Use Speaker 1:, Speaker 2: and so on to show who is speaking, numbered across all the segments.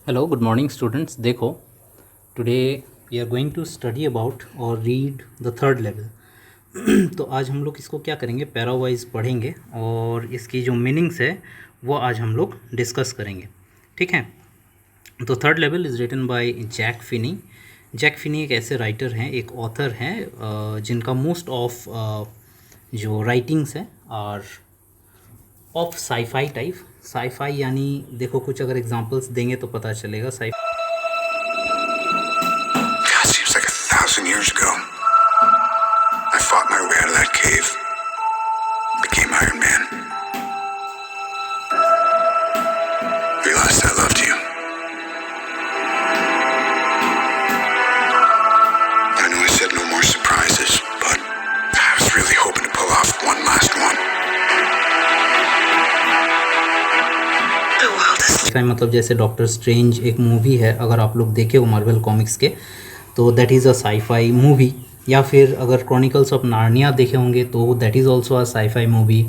Speaker 1: Hello, good morning students. देखो, today we are going to study about or read the third level. तो आज हम लोग इसको क्या करेंगे, पैरा वाइज पढ़ेंगे और इसकी जो मीनिंग्स है वो आज हम लोग डिस्कस करेंगे. ठीक है. तो third level is written by Jack Finney. Jack Finney एक ऐसे राइटर हैं, एक ऑथर हैं जिनका मोस्ट ऑफ जो राइटिंग्स हैं are of scifi type. Scifi यानी देखो कुछ अगर एग्जांपल्स देंगे तो पता चलेगा.
Speaker 2: God, seems like 1,000 years ago. I fought my way out of that cave. Became Iron Man. Realized I loved you. I know I said no more surprises, but I was really hoping to pull off one last one. The world is
Speaker 1: मतलब जैसे doctor strange एक movie है, अगर आप लोग देखे हो Marvel comics के तो that is a scifi movie. या फिर अगर क्रॉनिकल्स ऑफ नार्निया देखे होंगे तो that is also a scifi movie.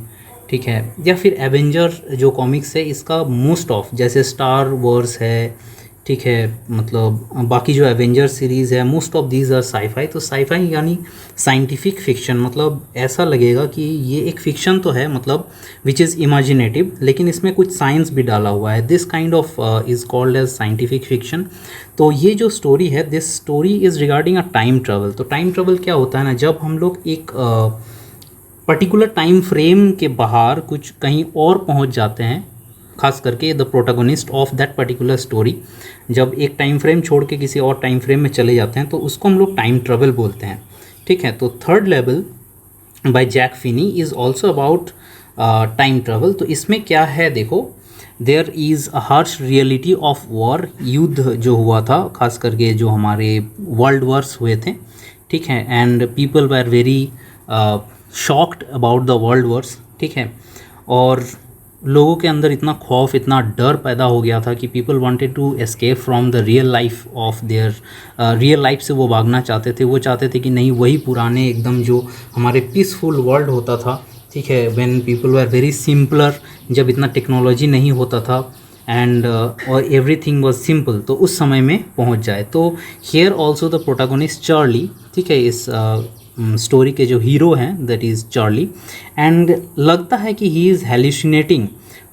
Speaker 1: ठीक है. या फिर एवेंजर जो कॉमिक्स है इसका मोस्ट ऑफ जैसे स्टार वॉर्स है. ठीक है. मतलब बाकी जो एवेंजर सीरीज़ है most of these are scifi. तो साईफाई यानी साइंटिफिक फिक्शन. मतलब ऐसा लगेगा कि ये एक फिक्शन तो है, मतलब विच इज़ इमेजिनेटिव, लेकिन इसमें कुछ साइंस भी डाला हुआ है. This kind of is called as scientific fiction. तो ये जो स्टोरी है, this story is regarding a time travel. तो टाइम ट्रेवल क्या होता है ना, जब हम लोग एक पर्टिकुलर टाइम फ्रेम के बाहर कुछ कहीं और पहुंच जाते हैं, खास करके the protagonist of that particular story जब एक टाइम फ्रेम छोड़ के किसी और टाइम फ्रेम में चले जाते हैं तो उसको हम लोग टाइम ट्रेवल बोलते हैं. ठीक है. तो third level by Jack Finney is also about time travel. तो इसमें क्या है देखो, there is a harsh reality of war. युद्ध जो हुआ था, खास करके जो हमारे वर्ल्ड वॉर्स हुए थे. ठीक है. And people were very shocked about the world Wars. ठीक है. और लोगों के अंदर इतना खौफ, इतना डर पैदा हो गया था कि people wanted to escape from the real life of their. Real life से वो भागना चाहते थे. वो चाहते थे कि नहीं, वही पुराने एकदम जो हमारे पीसफुल वर्ल्ड होता था. ठीक है. When people were very simpler, जब इतना टेक्नोलॉजी नहीं होता था एंड और एवरीथिंग वाज सिंपल, तो उस समय में पहुंच जाए. तो here also the protagonist Charlie. ठीक है. इस स्टोरी के जो हीरो हैं दैट इज़ चार्ली. एंड लगता है कि he is hallucinating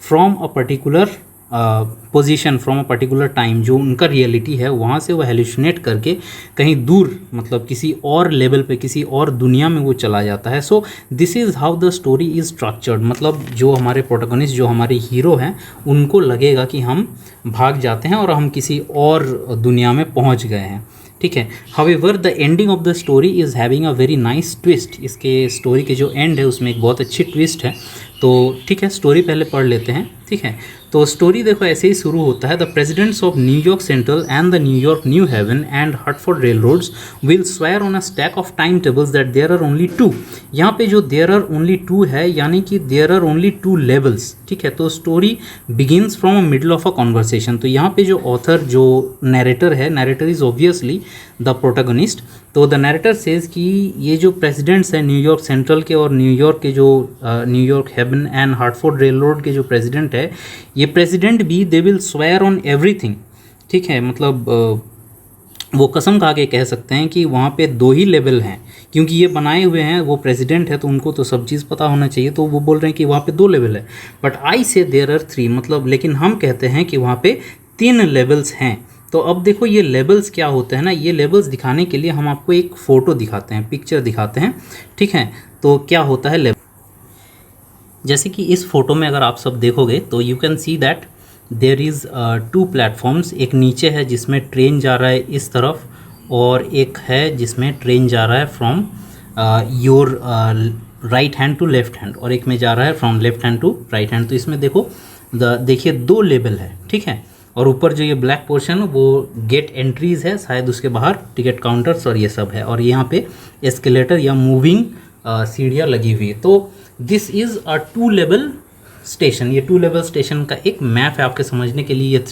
Speaker 1: from a particular position, from a particular time. जो उनका रियलिटी है वहाँ से वो हेल्यूसिनेट करके कहीं दूर, मतलब किसी और लेवल पे, किसी और दुनिया में वो चला जाता है. So this is how the story is structured. मतलब जो हमारे प्रोटैगनिस्ट, जो हमारे हीरो हैं, उनको लगेगा कि हम भाग जाते हैं और हम किसी और दुनिया में पहुँच गए हैं. ठीक है. However the ending of the story is having a very nice twist. इसके स्टोरी के जो एंड है उसमें एक बहुत अच्छी ट्विस्ट है. तो ठीक है, स्टोरी पहले पढ़ लेते हैं. ठीक है. तो स्टोरी देखो ऐसे ही शुरू होता है. The presidents of New York Central and the New York New Haven and Hartford railroads will swear on a stack of timetables that there are only two. यहाँ पे जो देयर आर ओनली टू है यानी कि there are only two levels. ठीक है. तो story begins from a middle of a conversation. तो यहाँ पे जो ऑथर, जो नैरेटर है, narrator is obviously the protagonist. तो द नैरेटर सेज कि ये जो प्रेसिडेंट्स हैं न्यूयॉर्क सेंट्रल के और न्यूयॉर्क के, जो New York heaven and Hartford rail road के जो प्रेसिडेंट है, ये प्रेसिडेंट भी they will swear on everything. ठीक है. मतलब वो कसम खा के कह सकते हैं कि वहाँ पे दो ही लेवल हैं, क्योंकि ये बनाए हुए हैं, वो प्रेसिडेंट है तो उनको तो सब चीज़ पता होना चाहिए. तो वो बोल रहे हैं कि वहाँ पे दो लेवल है. बट आई से देयर आर थ्री. मतलब लेकिन हम कहते हैं कि वहाँ पे 3 लेवल्स हैं. तो अब देखो ये लेवल्स क्या होते हैं ना, ये लेवल्स दिखाने के लिए हम आपको एक फ़ोटो दिखाते हैं, पिक्चर दिखाते हैं. ठीक है. तो क्या होता है लेवल, जैसे कि इस फोटो में अगर आप सब देखोगे तो you can see that there is 2 platforms. एक नीचे है जिसमें ट्रेन जा रहा है इस तरफ, और एक है जिसमें ट्रेन जा रहा है from your right hand to left hand, और एक में जा रहा है from left hand to right hand. तो इसमें देखो देखिए 2 लेवल है. ठीक है. और ऊपर जो ये ब्लैक पोर्शन वो गेट एंट्रीज़ है, शायद उसके बाहर टिकट काउंटर्स और ये सब है, और यहाँ पे एस्केलेटर या मूविंग सीढ़ियाँ लगी हुई है. तो this is a 2 level station. ये 2 लेवल स्टेशन का एक मैप है आपके समझने के लिए. ये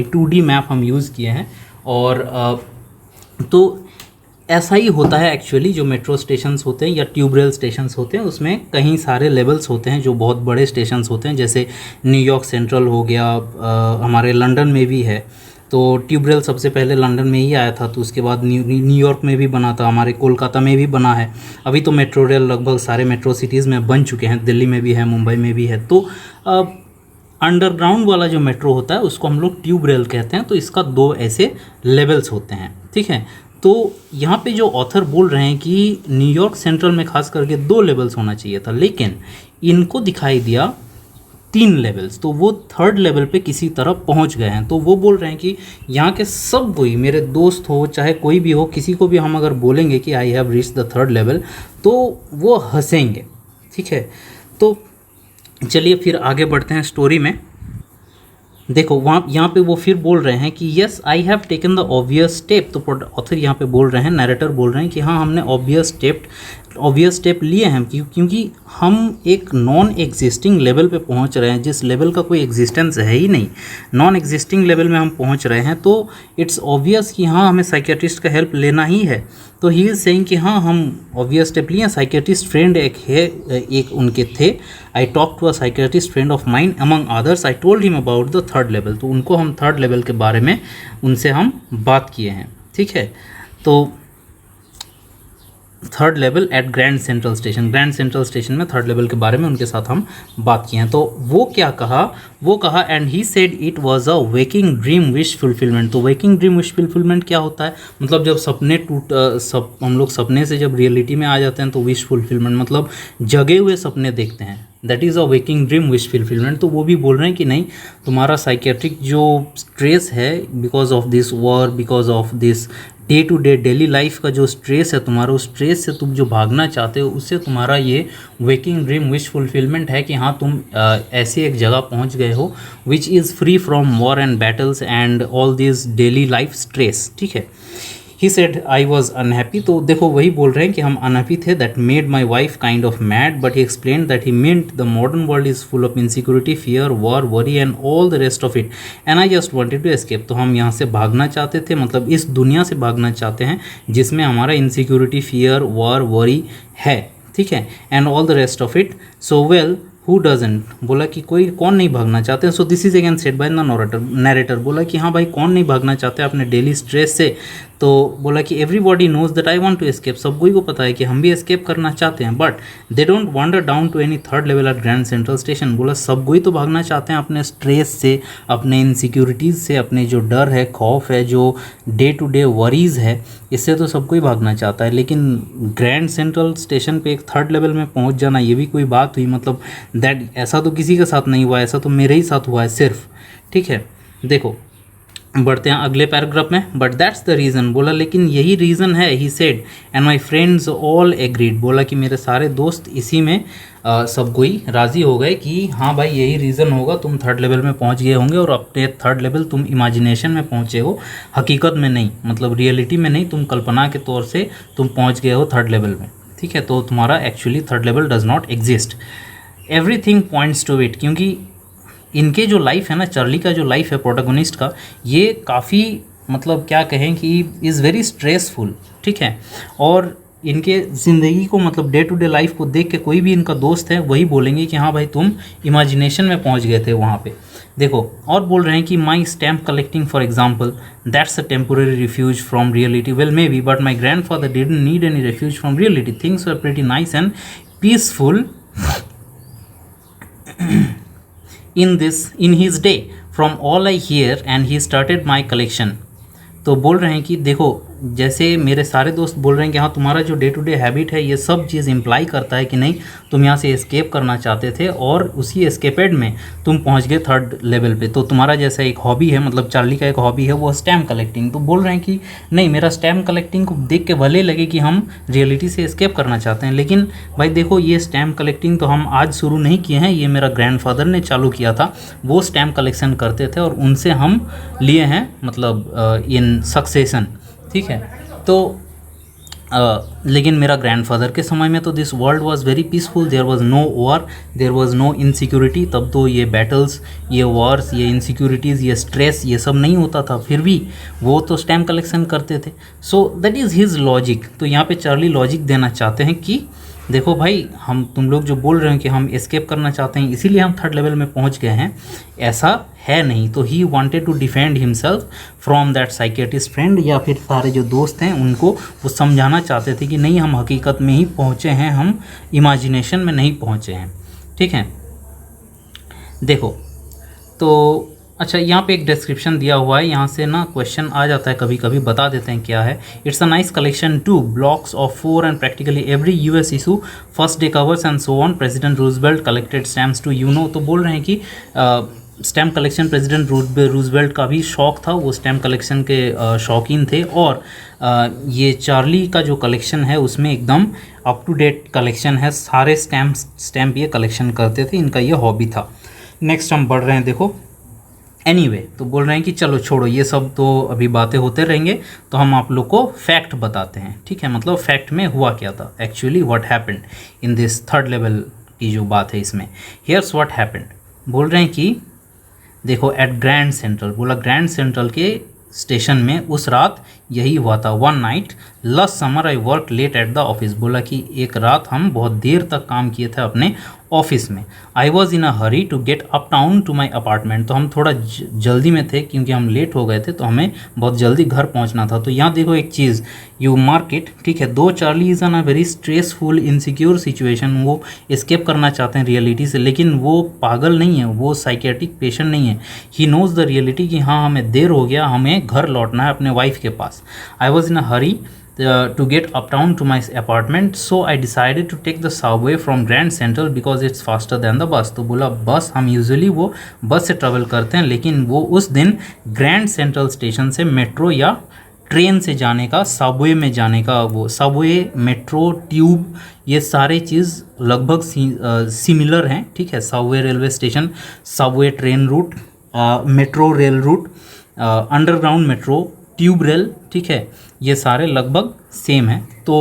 Speaker 1: 2D मैप हम यूज़ किए हैं. और तो ऐसा ही होता है एक्चुअली, जो मेट्रो स्टेशंस होते हैं या ट्यूब रेल स्टेशंस होते हैं उसमें कई सारे लेवल्स होते हैं जो बहुत बड़े स्टेशंस होते हैं, जैसे न्यूयॉर्क सेंट्रल हो गया, हमारे लंदन में भी है। तो ट्यूब रेल सबसे पहले लंदन में ही आया था, तो उसके बाद न्यूयॉर्क में भी बना था, हमारे कोलकाता में भी बना है। अभी तो मेट्रो रेल लगभग सारे मेट्रो सिटीज़ में बन चुके हैं, दिल्ली में भी है, मुंबई में भी है। तो अंडरग्राउंड वाला जो मेट्रो होता है उसको हम लोग ट्यूब रेल कहते हैं। तो इसका 2 ऐसे लेवल्स होते हैं, ठीक है। तो यहाँ पे जो ऑथर बोल रहे हैं कि न्यूयॉर्क सेंट्रल में खास करके 2 लेवल्स होना चाहिए था, लेकिन इनको दिखाई दिया 3 लेवल्स, तो वो 3rd लेवल पे किसी तरह पहुँच गए हैं। तो वो बोल रहे हैं कि यहाँ के सब कोई, मेरे दोस्त हो चाहे कोई भी हो, किसी को भी हम अगर बोलेंगे कि I have reach the 3rd level तो वो हंसेंगे, ठीक है। तो चलिए फिर आगे बढ़ते हैं स्टोरी में। देखो वहाँ यहाँ पे वो फिर बोल रहे हैं कि yes I have taken the obvious step. तो ऑथर यहाँ पे बोल रहे हैं, नरेटर बोल रहे हैं कि हाँ हमने ऑब्वियस स्टेप लिए हैं, क्योंकि हम एक नॉन एग्जिस्टिंग लेवल पे पहुँच रहे हैं, जिस लेवल का कोई एग्जिस्टेंस है ही नहीं, नॉन एग्जिस्टिंग लेवल में हम पहुँच रहे हैं। तो इट्स ऑब्वियस कि हाँ हमें साइकियाट्रिस्ट का हेल्प लेना ही है। तो ही इज़ सेइंग कि हाँ हम ऑब्वियस स्टेप लिए। साइकियाट्रिस्ट फ्रेंड एक उनके थे। I talk to a psychiatrist friend of mine among others, I told him about the 3rd level. तो उनको हम 3rd लेवल के बारे में उनसे हम बात किए हैं, ठीक है। तो 3rd level at Grand Central station में 3rd लेवल के बारे में उनके साथ हम बात किए हैं। तो वो क्या कहा, वो कहा and he said it was a waking dream wish fulfilment. तो वेकिंग ड्रीम विश फुलफिलमेंट क्या होता है, मतलब जब सपने हम लोग सपने से जब रियलिटी में आ जाते हैं तो विश फुलफिलमेंट मतलब जगे हुए सपने देखते हैं, that is a waking dream wish fulfilment. तो वो भी बोल रहे हैं कि नहीं, तुम्हारा साइकेट्रिक जो स्ट्रेस है because of this war, because of this day to day daily life का जो स्ट्रेस है तुम्हारा, उस स्ट्रेस से तुम जो भागना चाहते हो उससे तुम्हारा ये वेकिंग ड्रीम विश फुलफिलमेंट है कि हाँ तुम ऐसी एक जगह पहुंच गए हो which is free from war and battles and all this daily life stress, ठीक है। He said I was unhappy. तो देखो वही बोल रहे हैं कि हम अनहैप्पी थे, that made my wife kind of mad, but he explain that he meant the modern world is full of insecurity, fear, war, worry and all the rest of it and I just wanted to escape. तो हम यहाँ से भागना चाहते थे, मतलब इस दुनिया से भागना चाहते हैं जिसमें हमारा इनसिक्योरिटी, फियर, वॉर, वरी है, ठीक है, and all the rest of it. So well who doesn't, बोला कि कोई कौन नहीं भागना चाहते हैं। So this is again said by the narrator, बोला कि हाँ भाई कौन नहीं भागना चाहते अपने डेली स्ट्रेस से। तो बोला कि everybody knows that I want to escape, सब कोई को पता है कि हम भी एस्केप करना चाहते हैं, but they don't wander down to any 3rd level at Grand Central station. बोला सब कोई तो भागना चाहते हैं अपने स्ट्रेस से, अपने इनसिक्योरिटीज़ से, अपने जो डर है, खौफ है, जो डे टू डे वरीज़ है, इससे तो सब कोई भागना चाहता है। लेकिन ग्रैंड सेंट्रल स्टेशन पे एक 3rd लेवल में पहुंच जाना ये भी कोई बात हुई, मतलब दैट ऐसा तो किसी के साथ नहीं हुआ, ऐसा तो मेरे ही साथ हुआ है सिर्फ, ठीक है। देखो बढ़ते हैं अगले पैराग्राफ में, बट दैट्स द रीज़न, बोला लेकिन यही रीज़न है, ही said and my friends all agreed, बोला कि मेरे सारे दोस्त इसी में सब कोई राज़ी हो गए कि हाँ भाई यही रीज़न होगा, तुम 3rd लेवल में पहुंच गए होंगे और अपने 3rd लेवल तुम इमेजिनेशन में पहुंचे हो, हकीकत में नहीं, मतलब रियलिटी में नहीं, तुम कल्पना के तौर से तुम पहुंच गए हो 3rd लेवल में, ठीक है। तो तुम्हारा actually 3rd level does not exist, everything points to it, क्योंकि इनके जो लाइफ है ना, चार्ली का जो लाइफ है प्रोटोगोनिस्ट का, ये काफ़ी मतलब क्या कहें कि इज़ वेरी स्ट्रेसफुल, ठीक है। और इनके ज़िंदगी को मतलब डे टू डे लाइफ को देख के कोई भी इनका दोस्त है वही बोलेंगे कि हाँ भाई तुम इमेजिनेशन में पहुंच गए थे वहाँ पे। देखो और बोल रहे हैं कि माई stamp collecting for example that's a temporary refuse from reality, well may be but my grand father didn't need any refuse from reality, things were pretty nice and peaceful in his day from all I hear and he started my collection। तो बोल रहे हैं कि देखो जैसे मेरे सारे दोस्त बोल रहे हैं कि हाँ तुम्हारा जो डे टू डे हैबिट है ये सब चीज़ इम्प्लाई करता है कि नहीं तुम यहाँ से एस्केप करना चाहते थे और उसी एस्केपेड में तुम पहुँच गए 3rd लेवल पे। तो तुम्हारा जैसा एक हॉबी है, मतलब चार्ली का एक हॉबी है वो स्टैम्प कलेक्टिंग। तो बोल रहे हैं कि नहीं मेरा स्टैम्प कलेक्टिंग को देख के भले लगे कि हम रियलिटी से एस्केप करना चाहते हैं, लेकिन भाई देखो ये स्टैम्प कलेक्टिंग तो हम आज शुरू नहीं किए हैं, ये मेरा ग्रैंडफादर ने चालू किया था, वो स्टैम्प कलेक्शन करते थे और उनसे हम लिए हैं मतलब इन सक्सेशन, ठीक है। तो लेकिन मेरा ग्रैंडफादर के समय में तो this world was very peaceful, there was no war, there was no insecurity. तब तो ये बैटल्स, ये वॉर्स, ये इनसिक्योरिटीज़, ये स्ट्रेस, ये सब नहीं होता था, फिर भी वो तो स्टैम्प कलेक्शन करते थे। So that is his logic. तो यहाँ पे चार्ली लॉजिक देना चाहते हैं कि देखो भाई, हम तुम लोग जो बोल रहे हैं कि हम एस्केप करना चाहते हैं इसीलिए हम थर्ड लेवल में पहुंच गए हैं, ऐसा है नहीं। तो he wanted to defend himself from that psychiatrist friend, या फिर सारे जो दोस्त हैं उनको वो समझाना चाहते थे कि नहीं, हम हकीकत में ही पहुँचे हैं, हम इमेजिनेशन में नहीं पहुँचे हैं। ठीक है, देखो तो अच्छा, यहाँ पे एक डिस्क्रिप्शन दिया हुआ है, यहाँ से ना क्वेश्चन आ जाता है कभी कभी, बता देते हैं क्या है। It's a nice collection too blocks of 4 and practically every US issue, first day covers and so on, President Roosevelt collected stamps too you know. तो बोल रहे हैं कि स्टैम्प कलेक्शन प्रेसिडेंट रूजवेल्ट का भी शौक था, वो स्टैम्प कलेक्शन के शौकीन थे, और ये चार्ली का जो कलेक्शन है उसमें एकदम अप टू डेट कलेक्शन है, सारे स्टैम्प ये कलेक्शन करते थे, इनका ये हॉबी था। नेक्स्ट हम बढ़ रहे हैं, देखो एनीवे तो बोल रहे हैं कि चलो छोड़ो ये सब, तो अभी बातें होते रहेंगे, तो हम आप लोग को फैक्ट बताते हैं। ठीक है, मतलब फैक्ट में हुआ क्या था, actually what happened in this third level की जो बात है इसमें। हियर्स व्हाट हैपेंड, बोल रहे हैं कि देखो एट ग्रैंड सेंट्रल, बोला ग्रैंड सेंट्रल के स्टेशन में उस रात यही हुआ था। One night last summer I work late at the office, बोला कि एक रात हम बहुत देर तक काम किए थे अपने ऑफिस में। I was in a hurry to get uptown to my apartment, तो हम थोड़ा जल्दी में थे क्योंकि हम लेट हो गए थे, तो हमें बहुत जल्दी घर पहुंचना था। तो यहाँ देखो एक चीज़, यू मार्क इट, ठीक है। दो Charlie is on a very stressful insecure situation, वो एस्केप करना चाहते हैं रियलिटी से, लेकिन वो पागल नहीं है, वो साइकेट्रिक पेशेंट नहीं है। ही नोज़ द रियलिटी कि हाँ हमें देर हो गया, हमें घर लौटना है अपने वाइफ के पास। I was in a hurry to get uptown to my apartment, so I decided to take the subway from Grand Central because it's faster than the bus। तो बोला बस, हम यूजुअली वो बस से ट्रेवल करते हैं, लेकिन वो उस दिन ग्रैंड सेंट्रल स्टेशन से मेट्रो या ट्रेन से जाने का, सबवे में जाने का, वो सबवे, मेट्रो, ट्यूब, ये सारे चीज़ लगभग सिमिलर हैं। ठीक है, Subway railway station, Subway train route, metro rail route, underground metro, tube rail, ठीक है, ये सारे लगभग सेम हैं। तो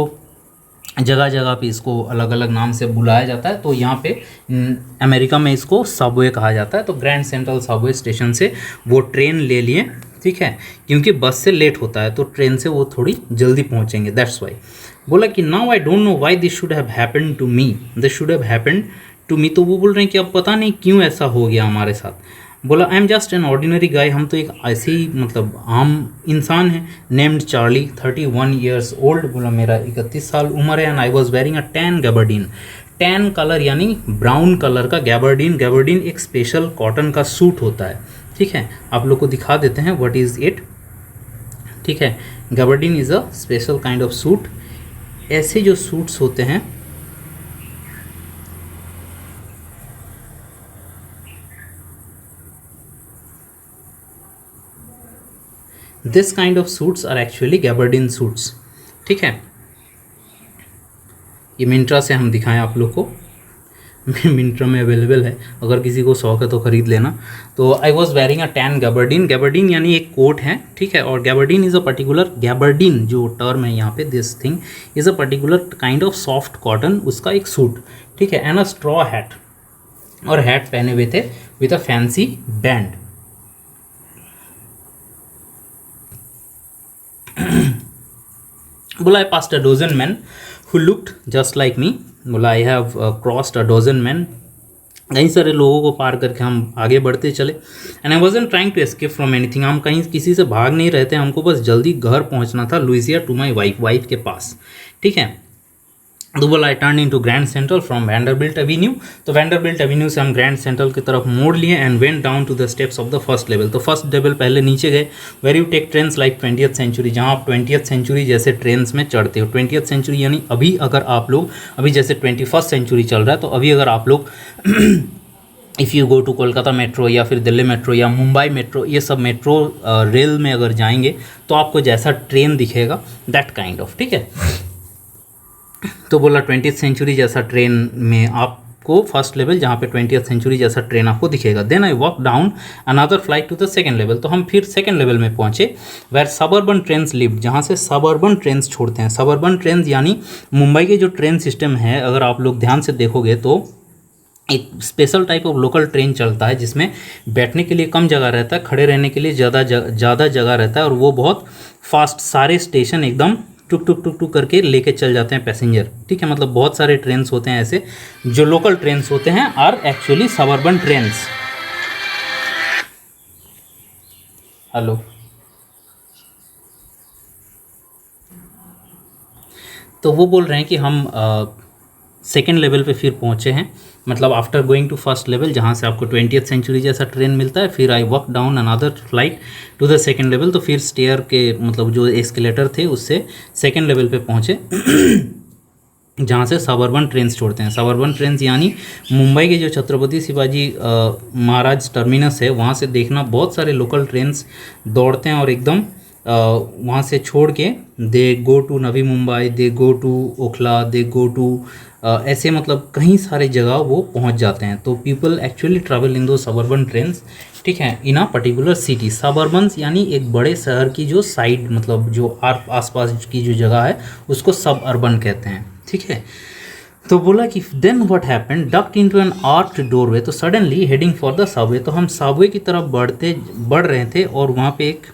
Speaker 1: जगह जगह पे इसको अलग अलग नाम से बुलाया जाता है। तो यहाँ पे अमेरिका में इसको सबवे कहा जाता है। तो ग्रैंड सेंट्रल सबवे स्टेशन से वो ट्रेन ले लिए, ठीक है, क्योंकि बस से लेट होता है तो ट्रेन से वो थोड़ी जल्दी पहुँचेंगे, दैट्स वाई। बोला कि now I don't know why this should have happened to me, this should have happened to me. तो वो बोल रहे हैं कि अब पता नहीं क्यों ऐसा हो गया हमारे साथ। बोला I am just an ordinary guy, हम तो एक ऐसे ही मतलब आम इंसान हैं। नेम्ड चार्ली, 31 ईयर्स ओल्ड, बोला मेरा 31 साल उम्र है। And I was wearing a tan gabardine, tan colour यानी ब्राउन कलर का गैबर्डीन। गैबर्डीन एक स्पेशल कॉटन का सूट होता है, ठीक है, आप लोग को दिखा देते हैं व्हाट इज़ इट। ठीक है, gabardine is a special kind of suit. ऐसे जो सूट्स होते हैं, this kind of suits are actually gabardine suits. ठीक है, ये मिंत्रा से हम दिखाएं आप लोग को, मिंत्रा में अवेलेबल है, अगर किसी को शौक है तो ख़रीद लेना। तो I was wearing a tan gabardine, gabardine यानी एक कोट है, ठीक है, और गैबर्डीन इज़ अ पर्टिकुलर, गैबर्डीन जो टर्म है यहाँ पे, this thing is a particular kind of soft cotton, उसका एक सूट, ठीक है, एंड अ स्ट्रॉ हैट, और हैट पहने हुए थे विथ अ फैंसी बैंड। बोला I passed a dozen man who looked just like me, बोला I have crossed a dozen man, कई सारे लोगों को पार करके हम आगे बढ़ते चले। And I wasn't trying to escape from anything, हम कहीं किसी से भाग नहीं रहे थे, हमको बस जल्दी घर पहुंचना था, लुइसिया टू माई वाइफ के पास। ठीक है, तो बोला I turn in to Grand Central from Vanderbilt Avenue, तो वैंडरबिल्ट एवेन्यू से हम ग्रैंड सेंट्रल की तरफ मोड़ लिए and went down to the steps of the first level. तो फर्स्ट लेवल पहले नीचे गए, where you take trains like 20th century, जहाँ आप 20th सेंचुरी जैसे ट्रेन्स में चढ़ते हो। 20th सेंचुरी यानी अभी अगर आप लोग, अभी जैसे 21st सेंचुरी चल रहा है, तो अभी अगर आप लोग if you go to Kolkata metro या फिर दिल्ली मेट्रो या मुंबई मेट्रो, ये सब मेट्रो रेल में अगर जाएंगे तो आपको जैसा ट्रेन दिखेगा दैट काइंड ऑफ, ठीक है। तो बोला 20th सेंचुरी जैसा ट्रेन में आप आपको फर्स्ट लेवल जहाँ पे 20th सेंचुरी जैसा ट्रेन आपको दिखेगा। Then I walk down another flight to the second level, तो हम फिर सेकेंड लेवल में पहुँचे वेर सबअर्बन ट्रेन्स लिव, जहाँ से सबअर्बन ट्रेन्स छोड़ते हैं। सबअर्बन ट्रेन्स यानी मुंबई के जो ट्रेन सिस्टम है, अगर आप लोग ध्यान से देखोगे तो एक special type of local train चलता है जिसमें बैठने के लिए कम जगह रहता है, खड़े रहने के लिए ज़्यादा जगह रहता है, और वो बहुत फास्ट सारे स्टेशन एकदम टुक टुक टुक टुक करके लेके चल जाते हैं पैसेंजर। ठीक है, मतलब बहुत सारे ट्रेन्स होते हैं ऐसे जो लोकल ट्रेन्स होते हैं are actually suburban trains. Hello, तो वो बोल रहे हैं कि हम सेकेंड लेवल पे फिर पहुँचे हैं, मतलब after going to first level जहाँ से आपको 20th सेंचुरी जैसा ट्रेन मिलता है, फिर I walk down another flight to the second level, तो फिर स्टेयर के मतलब जो एस्केलेटर थे उससे सेकेंड लेवल पे पहुँचे जहाँ से सबअर्बन ट्रेन्स छोड़ते हैं। सबअर्बन ट्रेन्स यानी मुंबई के जो छत्रपति शिवाजी महाराज टर्मिनस है वहाँ से देखना बहुत सारे लोकल ट्रेन्स दौड़ते हैं और एकदम वहाँ से छोड़ के they go to Navi Mumbai, they go to Okhla, they go to ऐसे मतलब कई सारे जगह वो पहुँच जाते हैं। तो पीपल एक्चुअली ट्रैवल इन दो सबअर्बन ट्रेन्स, ठीक है, इन अ पर्टिकुलर सिटी। सबअर्बन्स यानी एक बड़े शहर की जो साइड मतलब जो आसपास की जो जगह है उसको सबअर्बन कहते हैं। ठीक है, तो बोला कि then what happened, ducked into an arched doorway, तो suddenly heading for the subway, तो हम सबवे की तरफ बढ़ रहे थे और वहाँ पे एक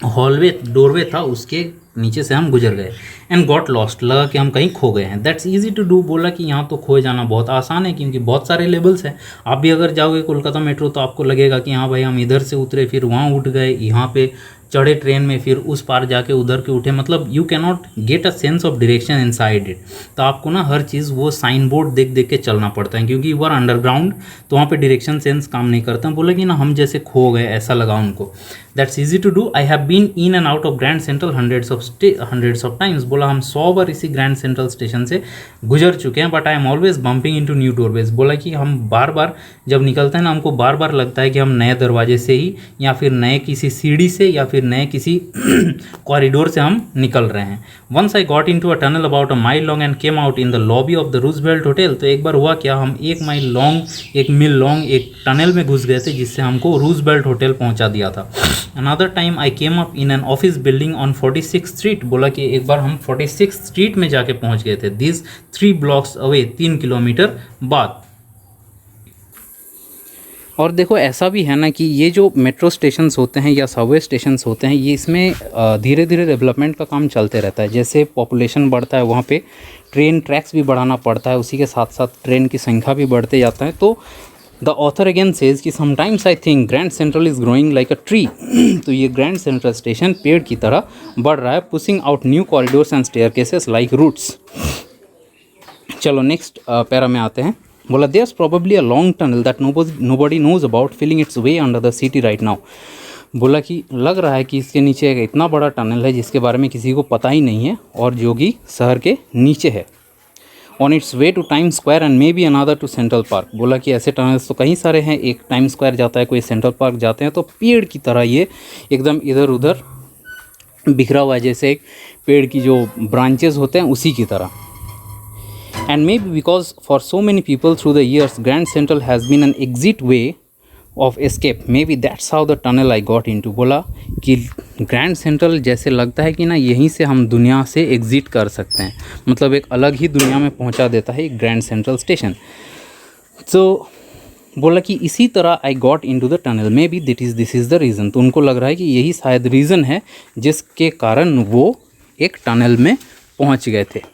Speaker 1: हॉलवे डोरवे था, उसके नीचे से हम गुजर गए। एंड गॉट लॉस्ट, लगा कि हम कहीं खो गए हैं। दैट्स ईजी टू डू, बोला कि यहाँ तो खोए जाना बहुत आसान है क्योंकि बहुत सारे लेवल्स हैं। आप भी अगर जाओगे कोलकाता मेट्रो तो आपको लगेगा कि हाँ भाई हम इधर से उतरे, फिर वहाँ उठ गए, यहाँ पे चढ़े ट्रेन में, फिर उस पार जाके उधर के उठे, मतलब you can not get a sense of direction inside it. तो आपको ना हर चीज़ वो साइन बोर्ड देख देख के चलना पड़ता है क्योंकि वो अंडरग्राउंड, तो वहाँ पे डायरेक्शन सेंस काम नहीं करता। बोला कि ना हम जैसे खो गए ऐसा लगा उनको। That's easy to do, I have been in and out of Grand Central hundreds of times, बोला हम 100 बार इसी ग्रैंड सेंट्रल स्टेशन से गुजर चुके हैं। But I am always bumping into new doorways, बोला कि हम बार बार जब निकलते हैं ना हमको बार बार लगता है कि हम नए दरवाजे से ही या फिर नए किसी सीढ़ी से या फिर नए किसी कॉरिडोर से हम निकल रहे हैं। Once I got into a tunnel about a mile long and came out in the lobby of the Roosevelt hotel, तो एक बार हुआ क्या, हम 1 मील लॉन्ग एक टनल में घुस गए थे जिससे हमको रूजवेल्ट होटल पहुंचा दिया था। Another time I came up in an office building on 46th street, बोला कि एक बार हम 46th स्ट्रीट में जाके पहुंच गए थे। दिस 3 ब्लॉक्स अवे, 3 किलोमीटर बाद। और देखो ऐसा भी है ना कि ये जो मेट्रो स्टेशंस होते हैं या सबवे स्टेशंस होते हैं, ये इसमें धीरे धीरे डेवलपमेंट का काम चलते रहता है। जैसे पॉपुलेशन बढ़ता है वहाँ पे ट्रेन ट्रैक्स भी बढ़ाना पड़ता है, उसी के साथ साथ ट्रेन की संख्या भी बढ़ते जाता है। तो द ऑथर अगेन सेज कि sometimes I think grand central is growing like a tree, तो ये ग्रैंड सेंट्रल स्टेशन पेड़ की तरह बढ़ रहा है, pushing out new corridors and staircases like roots. चलो नेक्स्ट पैरा में आते हैं। बोला there's probably a long tunnel that nobody knows about feeling its way under the city right now, बोला कि लग रहा है कि इसके नीचे एक इतना बड़ा टनल है जिसके बारे में किसी को पता ही नहीं है और जो कि शहर के नीचे है। On its way to Time Square and maybe another to Central Park, बोला कि ऐसे टनल्स तो कई सारे हैं, एक टाइम स्क्वायर जाता है, कोई सेंट्रल पार्क जाते हैं, तो पेड़ की तरह ये एकदम इधर उधर बिखरा हुआ है, जैसे एक पेड़ की जो ब्रांचेस होते हैं उसी की तरह। And maybe because for so many people through the years, Grand Central has been an exit way of escape. Maybe that's how the tunnel I got into. बोला कि ग्रैंड सेंट्रल जैसे लगता है कि ना यहीं से हम दुनिया से एग्जिट कर सकते हैं, मतलब एक अलग ही दुनिया में पहुंचा देता है ग्रैंड सेंट्रल स्टेशन। तो बोला कि इसी तरह आई got into the tunnel, may be this is the reason. तो उनको लग रहा है कि यही शायद रीज़न है जिसके कारण वो एक टनल में पहुंच गए थे।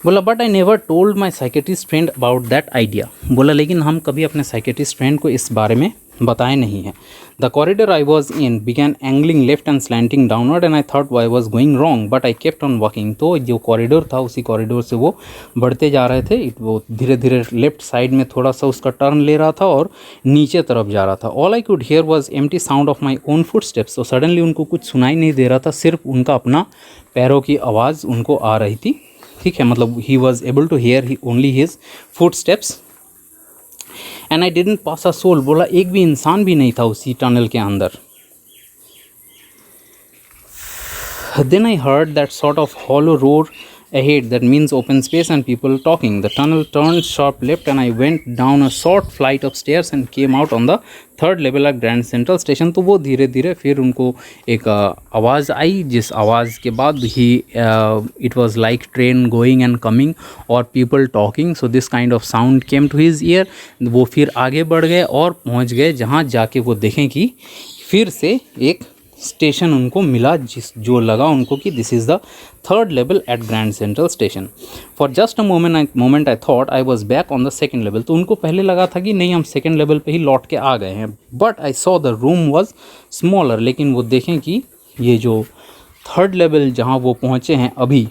Speaker 1: बोला but I never told my psychiatrist friend about that idea, बोला लेकिन हम कभी अपने साइकेट्रिस्ट फ्रेंड को इस बारे में बताए नहीं हैं। The corridor I was in began angling left and slanting downward and I thought I was going wrong but I kept on walking, तो जो कॉरिडोर था उसी कॉरिडोर से वो बढ़ते जा रहे थे, वो धीरे धीरे लेफ्ट साइड में थोड़ा सा उसका टर्न ले रहा था और नीचे तरफ जा रहा था। All I could hear was empty sound of my own foot steps, तो सडनली उनको कुछ सुनाई नहीं दे रहा था, सिर्फ उनका अपना पैरों की आवाज़ उनको आ रही थी। ठीक है, मतलब he was able to hear only his footsteps and I didn't pass a soul, बोला एक भी इंसान भी नहीं था उसी टनल के अंदर। Then I heard that sort of hollow roar ahead, that means open space and people talking. The tunnel turned sharp left and I went down a short flight of stairs and came out on the third level of Grand Central station. तो वो धीरे धीरे फिर उनको एक आवाज़ आई, जिस आवाज़ के बाद ही it was like train going and coming और people talking. So this kind of sound came to his ear. वो फिर आगे बढ़ गए और पहुंच गए जहां जाके वो देखें कि फिर से एक स्टेशन उनको मिला, जो लगा उनको कि this is the third level at Grand Central station. For just a moment I thought I was back on the second level. तो उनको पहले लगा था कि नहीं हम सेकेंड लेवल पे ही लौट के आ गए हैं. But I saw the room was smaller. लेकिन वो देखें कि ये जो थर्ड लेवल जहाँ वो पहुँचे हैं अभी,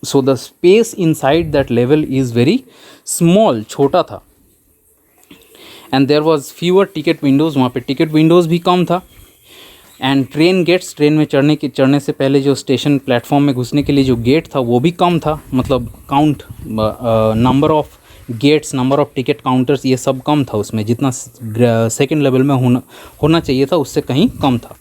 Speaker 1: so the space inside that level is very small, छोटा था. And there was fewer ticket windows. वहाँ पे टिकट विंडोज़ भी कम था. एंड ट्रेन गेट्स, ट्रेन में चढ़ने से पहले जो स्टेशन प्लेटफॉर्म में घुसने के लिए जो गेट था वो भी कम था. मतलब count, number of gates, number of ticket counters, ये सब कम था उसमें. जितना सेकेंड लेवल में होना चाहिए था उससे कहीं कम था.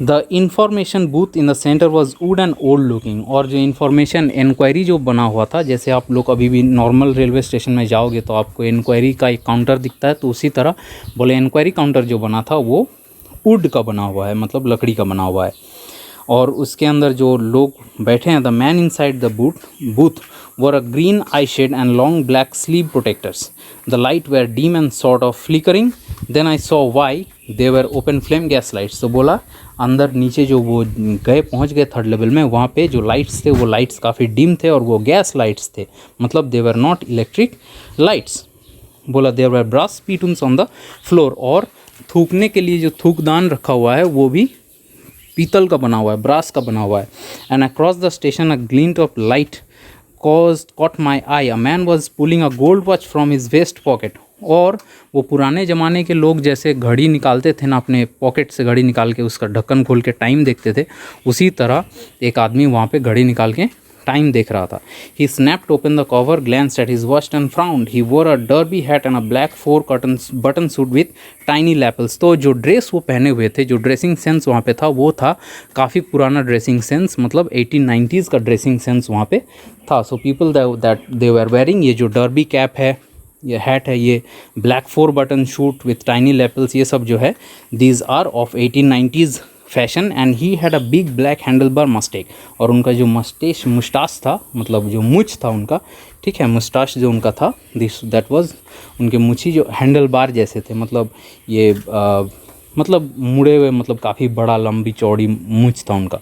Speaker 1: The information booth in the centre was would and old looking. और जो इंफॉर्मेशन इंक्वायरी जो बना हुआ था, जैसे आप लोग अभी भी नॉर्मल रेलवे स्टेशन में जाओगे तो आपको इंक्वायरी का एक काउंटर दिखता है, तो उसी तरह बोले इंक्वायरी काउंटर जो बना था वो वुड का बना हुआ है, मतलब लकड़ी का बना हुआ है. और उसके अंदर जो लोग बैठे हैं, the man inside the booth wore a green eye shade and long black sleeve protectors. The light were dim and sort of flickering. Then I saw why they were open flame gas lights. तो बोला अंदर नीचे जो वो पहुंच गए third level में, वहाँ पे जो लाइट्स थे वो लाइट्स काफ़ी डिम थे और वो गैस लाइट्स थे, मतलब they were not electric lights. बोला there were brass spittoons on the floor. और थूकने के लिए जो थूकदान रखा हुआ है वो भी पीतल का बना हुआ है, ब्रास का बना हुआ है. And across the station a glint of light caught my eye. A man was pulling a gold watch from his vest pocket. और वो पुराने ज़माने के लोग जैसे घड़ी निकालते थे ना, अपने पॉकेट से घड़ी निकाल के उसका ढक्कन खोल के टाइम देखते थे, उसी तरह एक आदमी वहाँ पे घड़ी निकाल के टाइम देख रहा था. He snapped open the cover, glanced at his watch and frowned. He wore a derby hat and a black 4 button suit with tiny lapels. तो जो ड्रेस वो पहने हुए थे, जो ड्रेसिंग सेंस वहाँ पे था वो था काफ़ी पुराना ड्रेसिंग सेंस, मतलब 1890s का ड्रेसिंग सेंस वहाँ पे था. So people that they were wearing, ये जो डर्बी कैप है, ये हैट है, ये black 4 button suit with tiny lapels, ये सब जो है these are of 1890s fashion. And he had a big black handlebar moustache. और उनका जो मुस्टाश था, मतलब जो मुछ था उनका, ठीक है, मुस्टाश जो उनका था, दिस दैट वाज उनके मुछी जो हैंडल बार जैसे थे, मतलब ये मतलब मुड़े हुए, मतलब काफ़ी बड़ा लंबी चौड़ी मूछ था उनका,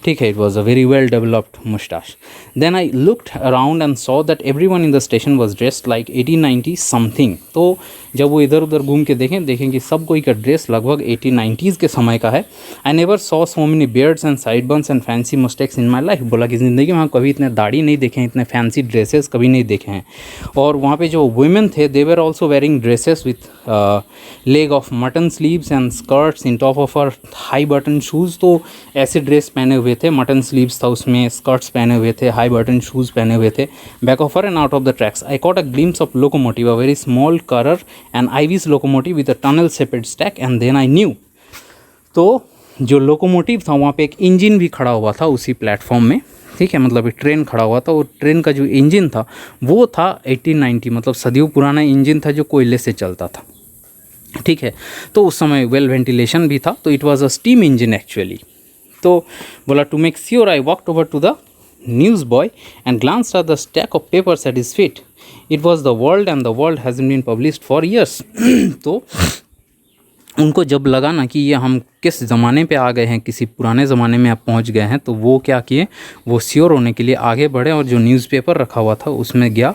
Speaker 1: ठीक है. It was a very well developed moustache. Then I looked around and saw that everyone in the station was dressed like 1890 something. तो जब वो इधर उधर घूम के देखें कि सब कोई का ड्रेस लगभग 1890s के समय का है. I never saw so many beards and sideburns and fancy moustaches in my life. बोला कि ज़िंदगी में हम कभी इतने दाढ़ी नहीं देखे हैं, इतने फैंसी ड्रेसेस कभी नहीं देखे हैं. और वहाँ पे जो वुमेन थे, they were also wearing dresses with leg of mutton sleeves and skirts in top of or high button shoes. तो ऐसे ड्रेस पहने हुए थे, मटन स्लीव्स था उसमें, स्कर्ट्स पहने हुए थे, हाई बटन शूज़ पहने हुए थे. Back of her and out of the tracks I caught a glimpse of locomotive, a very small Currier and Ives locomotive with a tunnel shaped stack. And then I knew. तो जो locomotive था वहाँ पे एक engine भी खड़ा हुआ था उसी प्लेटफॉर्म में, ठीक है, मतलब एक ट्रेन खड़ा हुआ था. और ट्रेन का जो इंजन था वो था 1890, मतलब सदियों पुराना इंजन था जो कोयले से चलता था, ठीक है. तो उस समय वेल वेंटिलेशन भी था, तो it was a steam engine actually. तो बोला to make sure I walked over to the newsboy and glanced at the stack of papers at his feet. It was the World and the World has been published for years. तो उनको जब लगा ना कि ये हम किस ज़माने पे आ गए हैं, किसी पुराने ज़माने में आप पहुंच गए हैं, तो वो क्या किए, वो श्योर होने के लिए आगे बढ़े और जो न्यूज़पेपर रखा हुआ था उसमें गया.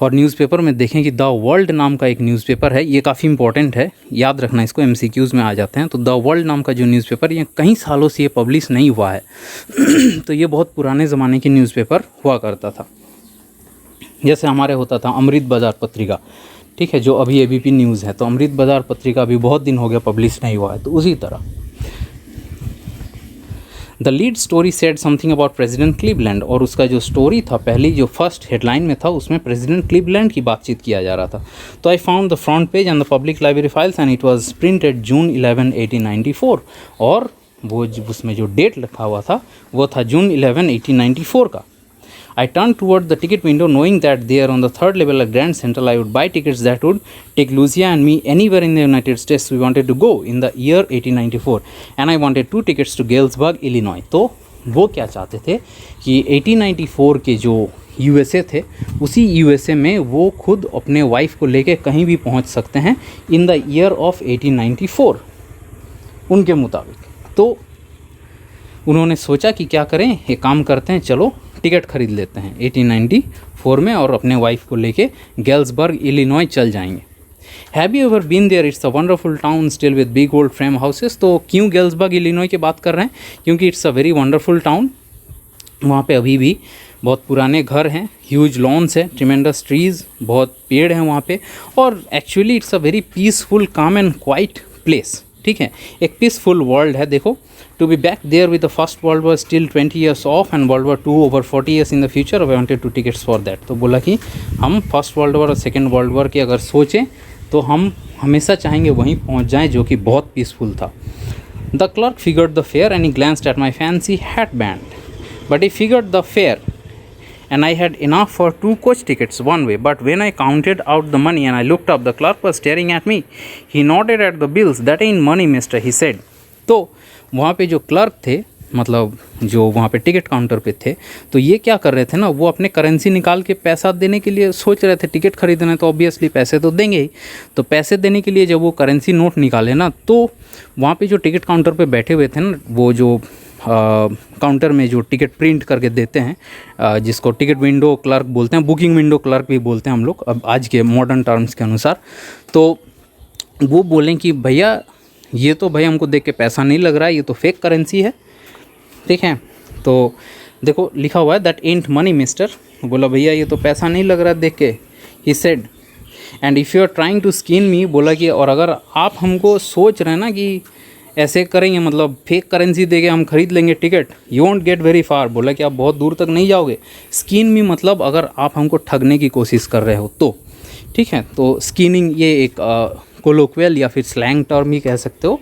Speaker 1: और न्यूज़पेपर में देखें कि द वर्ल्ड नाम का एक न्यूज़पेपर है, ये काफ़ी इंपॉर्टेंट है, याद रखना इसको, MCQs में आ जाते हैं. तो द वर्ल्ड नाम का जो न्यूज़पेपर, ये कई सालों से ये पब्लिश नहीं हुआ है. तो ये बहुत पुराने ज़माने की न्यूज़पेपर हुआ करता था, जैसे हमारे होता था अमृत बाज़ार पत्रिका, ठीक है, जो अभी ABP न्यूज़ है. तो अमृत बाज़ार पत्रिका अभी बहुत दिन हो गया पब्लिश नहीं हुआ है. तो उसी तरह the lead story said something about president Cleveland. और उसका जो स्टोरी था, पहली जो फर्स्ट हेडलाइन में था, उसमें प्रेसिडेंट क्लीवलैंड की बातचीत किया जा रहा था. तो I found the front page and the public library files and it was printed June 11, 1894. और वो उसमें जो डेट लिखा हुआ था वो था जून 11, 1894 का। I turned toward the ticket window, knowing that there on the third level at Grand Central I would buy tickets that would take Lucia and me anywhere in the United States we wanted to go in the year 1894, and I wanted 2 tickets to Galesburg, Illinois. तो वो क्या चाहते थे कि 1894 के जो USA थे उसी USA में वो खुद अपने वाइफ को लेके कहीं भी पहुंच सकते हैं इन द ईयर ऑफ 1894 उनके मुताबिक। तो उन्होंने सोचा कि क्या करें, एक काम करते हैं, चलो टिकट खरीद लेते हैं 1894 में और अपने वाइफ को लेके गेल्सबर्ग इलिनॉय चल जाएंगे। Have you ever been there, it's a wonderful town still with big old frame houses. तो क्यों गेल्सबर्ग इलिनॉय की बात कर रहे हैं, क्योंकि it's a very wonderful town, वहाँ पे अभी भी बहुत पुराने घर हैं, ह्यूज लॉन्स है, ट्रिमेंडस ट्रीज़, बहुत पेड़ हैं वहाँ पे, और actually it's a very peaceful calm and quiet place. ठीक है, एक पीसफुल वर्ल्ड है। देखो, to be back there with the first world war still 20 years off and world war 2 over 40 years in the future, I wanted 2 tickets for that. तो बोला कि हम first world war और सेकेंड वर्ल्ड वॉर की अगर सोचें तो हम हमेशा चाहेंगे वहीं पहुंच जाएं जो कि बहुत पीसफुल था। The clerk figured the fare and he glanced at my fancy hat band, but he figured the fare and I had enough for 2 coach tickets one way. But when I counted out the money and I looked up, the clerk was staring at me. He nodded at the bills. That ain't money, mister, he said. तो वहाँ पे जो clerk थे, मतलब जो वहाँ पे ticket counter पे थे, तो ये क्या कर रहे थे ना, वो अपने करेंसी निकाल के पैसा देने के लिए सोच रहे थे। टिकट खरीदना है तो ऑब्वियसली पैसे तो देंगे ही, तो पैसे देने के लिए जब वो करेंसी नोट निकाले ना, तो वहाँ पे जो टिकट काउंटर पे बैठे हुए थे ना, वो जो काउंटर में जो टिकट प्रिंट करके देते हैं, जिसको टिकट विंडो क्लर्क बोलते हैं, बुकिंग विंडो क्लर्क भी बोलते हैं हम लोग अब आज के मॉडर्न टर्म्स के अनुसार। तो वो बोलें कि भैया ये तो भाई हमको देख के पैसा नहीं लग रहा है, ये तो फेक करेंसी है। ठीक है, तो देखो लिखा हुआ है दैट एंट मनी मिस्टर। बोला भैया ये तो पैसा नहीं लग रहा है देख के। He said and if you are trying to skin me, बोला कि और अगर आप हमको सोच रहे हैं ना कि ऐसे करेंगे, मतलब फेक करेंसी देके हम खरीद लेंगे ticket, you want get very far. बोला कि आप बहुत दूर तक नहीं जाओगे। स्किन मी मतलब अगर आप हमको ठगने की कोशिश कर रहे हो तो। ठीक है, तो स्किनिंग ये एक कोलोक्वियल या फिर स्लैंग टर्म ही कह सकते हो।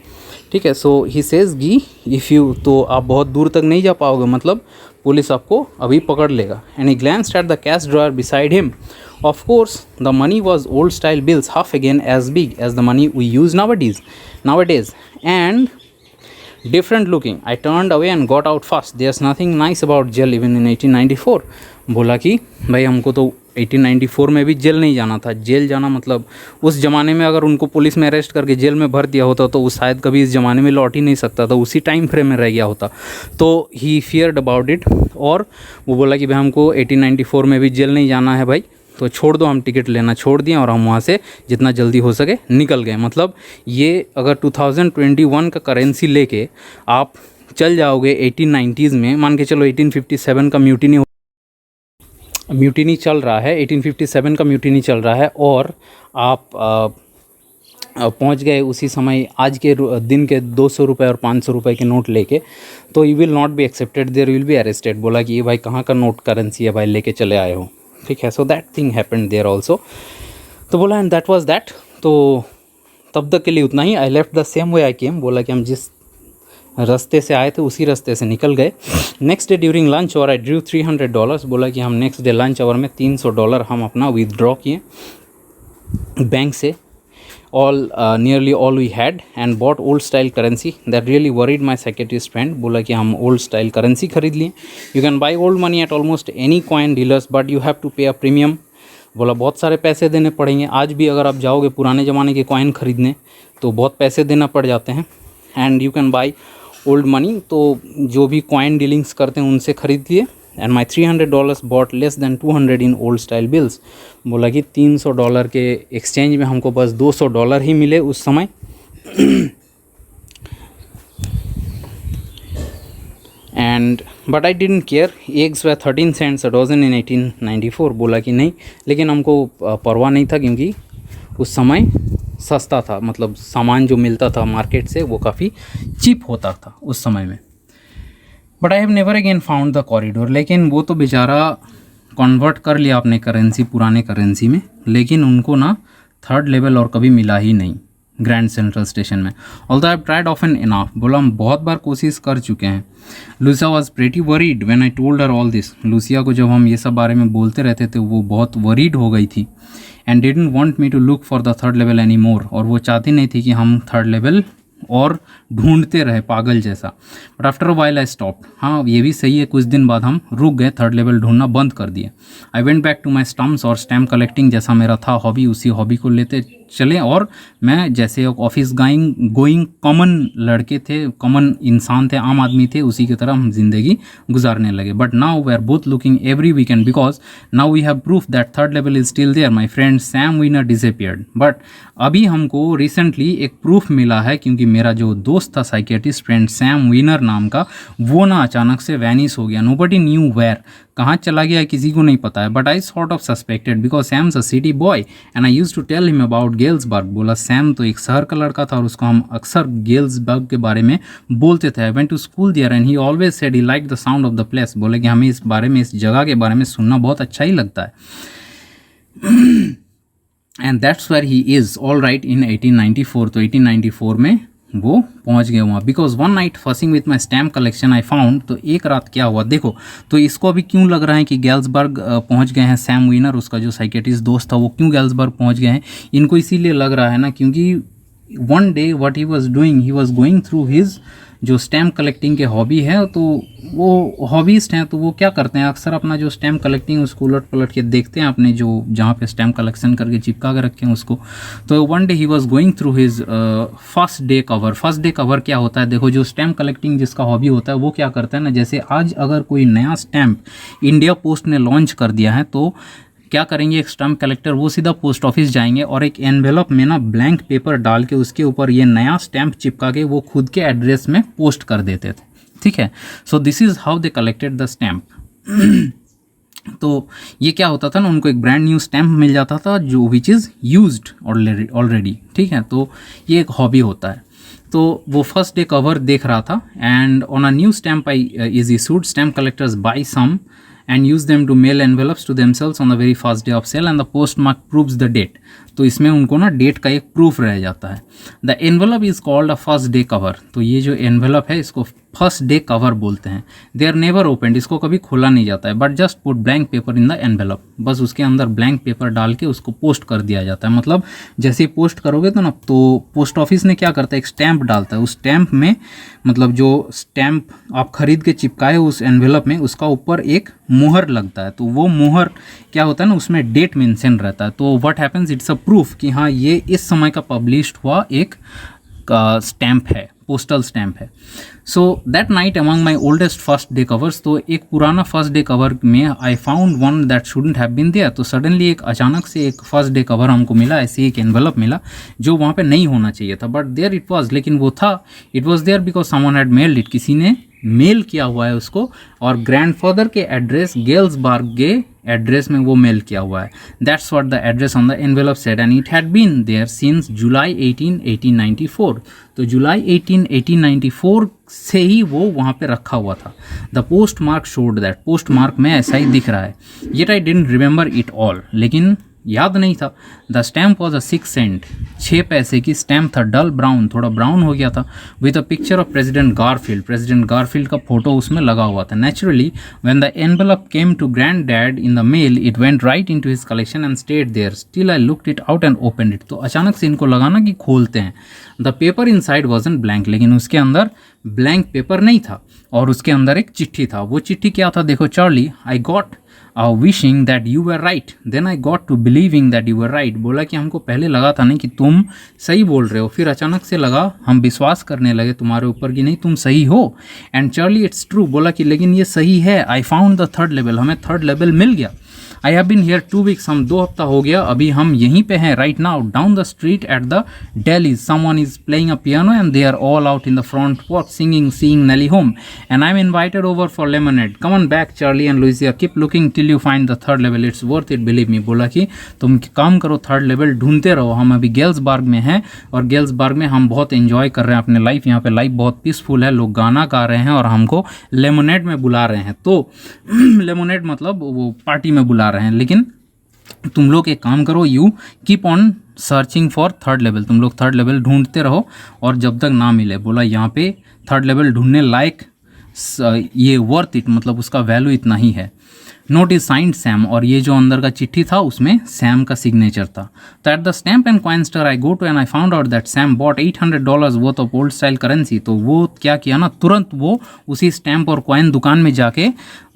Speaker 1: ठीक है, सो ही सेज गी इफ़ यू, तो आप बहुत दूर तक नहीं जा पाओगे, मतलब पुलिस आपको अभी पकड़ लेगा। And he glanced at the cash drawer beside him. Of course, the money was old style bills, half again as big as the money we use nowadays, and different looking. I turned away and got out fast. There's nothing nice about jail even in 1894. बोला कि भाई हमको तो 1894 में भी jail नहीं जाना था। जेल जाना मतलब उस ज़माने में अगर उनको पुलिस में अरेस्ट करके जेल में भर दिया होता तो वो शायद कभी इस ज़माने में लौट ही नहीं सकता था, उसी टाइम फ्रेम में रह गया होता। तो ही फियर्ड अबाउट इट, और वो बोला कि भाई हमको 1894 में भी जेल नहीं जाना है भाई, तो छोड़ दो, हम टिकट लेना छोड़ दिए और हम वहाँ से जितना जल्दी हो सके निकल गए। मतलब ये अगर 2021 का करेंसी लेके आप चल जाओगे 1890s में, मान के चलो 1857 का म्यूटिनी चल रहा है, 1857 का म्यूटिनी चल रहा है, और आप पहुंच गए उसी समय आज के दिन के 200 रुपये और 500 रुपये के नोट लेके, तो you will not be accepted, there will be arrested. बोला कि ये भाई कहाँ का नोट करेंसी है भाई लेके चले आए हो। ठीक है, so that thing happened there also. तो बोला एंड दैट वाज दैट। तो तब तक के लिए उतना ही। I left the same way I came. बोला कि हम जिस रास्ते से आए थे उसी रास्ते से निकल गए। नेक्स्ट डे ड्यूरिंग लंच और आई ड्रू $300। बोला कि हम नेक्स्ट डे लंच आवर में $300 हम अपना विदड्रॉ किए बैंक से। nearly all we had and bought old style currency that really worried my psychiatrist friend। बोला कि हम old style currency खरीद लिए। You can buy old money at almost any coin dealers but you have to pay a premium। बोला बहुत सारे पैसे देने पड़ेंगे। आज भी अगर आप जाओगे पुराने ज़माने के कॉइन ख़रीदने तो बहुत पैसे देना पड़ जाते हैं। And you can buy old money, तो जो भी कॉइन डीलिंग्स करते हैं उनसे ख़रीद लिए। And my $300 bought less than 200 in old style bills. बोला कि $300 के एक्सचेंज में हमको बस $200 ही मिले उस समय। And but I didn't care. Eggs way 13 cents a dozen इन 1894। बोला कि नहीं, लेकिन हमको परवाह नहीं था क्योंकि उस समय सस्ता था, मतलब सामान जो मिलता था मार्केट से वो काफ़ी चीप होता था उस समय में। But I have never again found the corridor. लेकिन वो तो बेचारा कन्वर्ट कर लिया अपने करेंसी पुराने करेंसी में, लेकिन उनको ना थर्ड लेवल और कभी मिला ही नहीं।
Speaker 3: ग्रैंड सेंट्रल स्टेशन में। Although I tried often enough, बोला हम बहुत बार कोशिश कर चुके हैं। Lucia was pretty worried when I told her all this, Lucia को जब हम ये सब बारे में बोलते रहते थे वो बहुत वरीड हो गई थी। And didn't want me to look for the third level anymore, और वो चाहती नहीं थी कि हम थर्ड लेवल और ढूंढते रहे पागल जैसा। But after a while I stopped, हाँ ये भी सही है, कुछ दिन बाद हम रुक गए, थर्ड लेवल ढूंढना बंद कर दिए। I went back to my stamps और स्टैम्प कलेक्टिंग, जैसा मेरा था हॉबी उसी हॉबी को लेते चले, और मैं जैसे ऑफिस गोइंग कॉमन लड़के थे, कॉमन इंसान थे, आम आदमी थे, उसी की तरह हम जिंदगी गुजारने लगे। But now we are both looking every weekend because now we have proof that third level is still there. My friend Sam Weiner disappeared, but अभी हमको रिसेंटली एक प्रूफ मिला है, क्योंकि मेरा जो दोस्त था साइकियाट्रिस्ट फ्रेंड सैम विनर नाम का, वो ना अचानक से वैनिश हो गया। नोबडी न्यू वेयर, कहाँ चला गया किसी को नहीं पता है। But I sort of suspected because Sam's a city boy and I used to tell him about Galesburg. बोला सैम तो एक शहर का लड़का था और उसको हम अक्सर गेल्सबर्ग के बारे में बोलते थे। I went to school there and he always said he like the sound of the place, बोले कि हमें इस बारे में, इस जगह के बारे में सुनना बहुत अच्छा ही लगता है। And that's where he is all right in 1894, तो 1894 में वो पहुंच गए वहाँ। Because one night fussing with my stamp collection I found, तो एक रात क्या हुआ देखो, तो इसको अभी क्यों लग रहा है कि गेल्सबर्ग पहुंच गए हैं सैम विनर, उसका जो साइकियाट्रिस्ट दोस्त था वो क्यों गेल्सबर्ग पहुंच गए हैं, इनको इसीलिए लग रहा है ना क्योंकि one day what he was doing, he was going through his जो स्टैम्प कलेक्टिंग के हॉबी है, तो वो हॉबीस्ट हैं, तो वो क्या करते हैं अक्सर अपना जो स्टैम्प कलेक्टिंग उसको उलट पलट के देखते हैं अपने जो जहाँ पे स्टैम्प कलेक्शन करके चिपका के रखे हैं उसको। तो one day he was going through his first day cover. First day cover क्या होता है देखो, जो स्टैम्प कलेक्टिंग जिसका हॉबी होता है वो क्या करता है ना, जैसे आज अगर कोई नया स्टैम्प इंडिया पोस्ट ने लॉन्च कर दिया है तो क्या करेंगे, एक स्टैम्प कलेक्टर वो सीधा पोस्ट ऑफिस जाएंगे और एक एनवेलप में ना ब्लैंक पेपर डाल के उसके ऊपर ये नया स्टैम्प चिपका के वो खुद के एड्रेस में पोस्ट कर देते थे, ठीक है। So this is how they collected the stamp. तो ये क्या होता था ना, उनको एक ब्रांड न्यू स्टैम्प मिल जाता था जो विच इज़ यूज्ड ऑलरेडी, ठीक है। तो ये एक हॉबी होता है। तो वो फर्स्ट डे कवर देख रहा था and on a new stamp I is issued, stamp collectors buy some and use them to mail envelopes to themselves on the very first day of sale and the postmark proves the date। तो इसमें उनको ना date का एक proof रह जाता है। The envelope is called a first day cover, तो ये जो एनवेलप है इसको फर्स्ट डे कवर बोलते हैं। दे आर नेवर ओपनड, इसको कभी खोला नहीं जाता है, but just put blank paper in the envelope, बस उसके अंदर ब्लैंक पेपर डाल के उसको पोस्ट कर दिया जाता है। मतलब जैसे ही पोस्ट करोगे तो ना, तो पोस्ट ऑफिस ने क्या करता है, एक स्टैंप डालता है, उस स्टैंप में मतलब जो स्टैंप आप खरीद के चिपकाए उस एनवेलप में, उसका ऊपर एक मुहर लगता है। तो वो मुहर क्या होता है ना, उसमें डेट मेंशन रहता है। तो what happens, it's a proof कि हाँ ये इस समय का पब्लिश्ड हुआ एक स्टैम्प है, पोस्टल स्टैम्प है। So that night among my oldest first day covers, तो एक पुराना फर्स्ट डे कवर में I found one that shouldn't have been there. तो सडनली एक अचानक से एक फर्स्ट डे कवर हमको मिला, ऐसे एक एनवेलप मिला जो वहाँ पे नहीं होना चाहिए था, बट देयर इट वाज, लेकिन वो था, it was there because someone had mailed it, किसी ने मेल किया हुआ है उसको, और ग्रैंडफादर के एड्रेस गेल्सबर्ग के एड्रेस में वो मेल किया हुआ है। That's what the address on the envelope said and it had been there since July 18, 1894। तो जुलाई 18, 1894 से ही वो वहाँ पे रखा हुआ था। The postmark showed that, postmark में ऐसा ही दिख रहा है। Yet I didn't remember it all, लेकिन याद नहीं था। The stamp was a 6 cent, 6 पैसे की स्टैम्प था, डल ब्राउन, थोड़ा ब्राउन हो गया था, with a picture of President Garfield, President Garfield का फोटो उसमें लगा हुआ था। Naturally when the envelope came to grandad in the mail, it went right into his collection and stayed there, still I looked it out and opened it. तो अचानक से इनको लगा ना कि खोलते हैं। The paper inside wasn't blank, लेकिन उसके अंदर ब्लैंक पेपर नहीं था और उसके अंदर एक चिट्ठी था। वो चिट्ठी क्या था देखो, Charley I got wishing that you were right, then I got to believing that you were right. बोला कि हमको पहले लगा था नहीं कि तुम सही बोल रहे हो, फिर अचानक से लगा, हम विश्वास करने लगे तुम्हारे ऊपर कि नहीं तुम सही हो। एंड चार्ली इट्स ट्रू, बोला कि लेकिन ये सही है। I found the third level, हमें थर्ड लेवल मिल गया। I have been here 2 weeks, हम 2 हफ्ता हो गया, अभी हम यहीं पे हैं right now. Down the street at the Dailey's someone is playing a piano and they are all out in the front walk singing seeing Nellie home and I am invited over for lemonade. Come on back Charlie and Louisa, keep looking till you find the third level, it's worth it believe me. बोला कि तुम काम करो, third level ढूंढते रहो। हम अभी Galesburg में हैं और गेल्सबर्ग में हम बहुत एंजॉय कर रहे हैं अपने लाइफ, यहाँ पे लाइफ बहुत पीसफुल है, लोग गाना गा रहे हैं और हमको लेमनेड में बुला रहे हैं। तो लेमनेड मतलब वो पार्टी में बुला रहे हैं, लेकिन तुम लोग एक काम करो, you keep on searching for third level, तुम लोग थर्ड लेवल ढूंढते रहो और जब तक ना मिले, बोला यहाँ पे थर्ड लेवल ढूंढने लायक ये वर्थ इट, मतलब उसका वैल्यू इतना ही है। नोट इज साइंड सैम, और ये जो अंदर का चिट्ठी था उसमें सैम का सिग्नेचर था। तो at the stamp and coin store I go to and I found out that Sam bought $800 worth of old style currency. तो वो क्या किया ना, तुरंत वो उसी स्टैम्प और कॉइन दुकान में जाके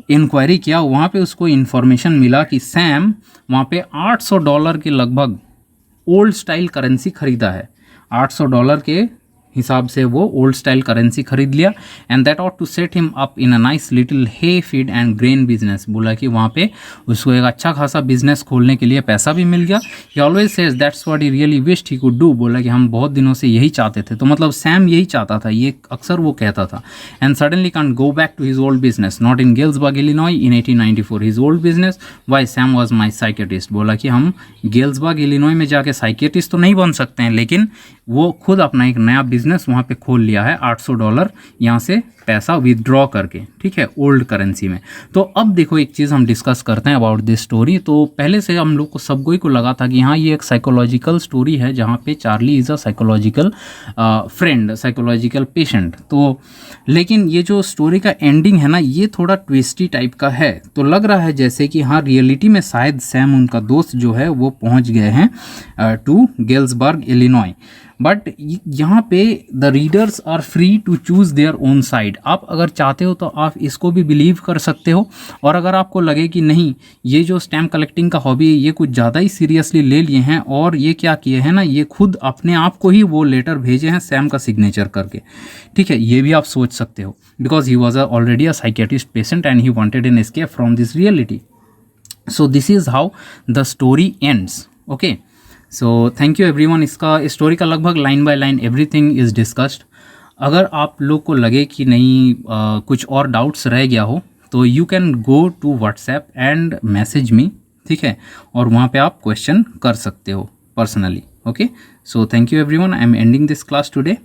Speaker 3: इंक्वायरी किया। वहाँ पे उसको इन्फॉर्मेशन मिला कि सैम वहाँ पे $800 के लगभग ओल्ड स्टाइल करेंसी खरीदा है। $800 के हिसाब से वो ओल्ड स्टाइल करेंसी खरीद लिया। And that ought to set him up in a nice little hay feed and grain business. बोला कि वहाँ पे उसको एक अच्छा खासा बिजनेस खोलने के लिए पैसा भी मिल गया। ही always says that's what he really wished he could do. बोला कि हम बहुत दिनों से यही चाहते थे। तो मतलब सैम यही चाहता था, ये अक्सर वो कहता था। And suddenly can go back to his old business not in Galesburg Illinois in 1894 his old business why Sam was my psychiatrist. बोला कि हम गेल्सबर्ग इलिनॉय में जाके साइकेटिस्ट तो नहीं बन सकते हैं, लेकिन वो खुद अपना एक नया बिजनेस वहाँ पे खोल लिया है $800 यहाँ से पैसा विदड्रॉ करके, ठीक है, ओल्ड करेंसी में। तो अब देखो एक चीज़ हम डिस्कस करते हैं अबाउट दिस स्टोरी। तो पहले से हम लोग को सबको को लगा था कि हाँ ये एक साइकोलॉजिकल स्टोरी है जहाँ पे Charlie is a psychological friend, psychological patient. तो लेकिन ये जो स्टोरी का एंडिंग है ना, ये थोड़ा ट्विस्टी टाइप का है। तो लग रहा है जैसे कि हाँ रियलिटी में शायद सैम उनका दोस्त जो है वो पहुँच गए हैं टू गेल्सबर्ग इलिनॉय। बट यहाँ पे the readers are free to choose their own side. आप अगर चाहते हो तो आप इसको भी बिलीव कर सकते हो, और अगर आपको लगे कि नहीं ये जो स्टैम्प कलेक्टिंग का हॉबी है ये कुछ ज़्यादा ही सीरियसली ले लिए हैं और ये क्या किए हैं ना, ये खुद अपने आप को ही वो लेटर भेजे हैं सैम का सिग्नेचर करके, ठीक है, ये भी आप सोच सकते हो। Because he was already a psychiatrist patient and he wanted an escape from this reality. So this is how the story ends. Okay, so thank you everyone. इसका स्टोरी का लगभग line by line everything is discussed. अगर आप लोग को लगे कि नहीं कुछ और डाउट्स रह गया हो तो you can go to WhatsApp and message me, ठीक है, और वहाँ पे आप क्वेश्चन कर सकते हो personally. Okay, so thank you everyone, I am ending this class today.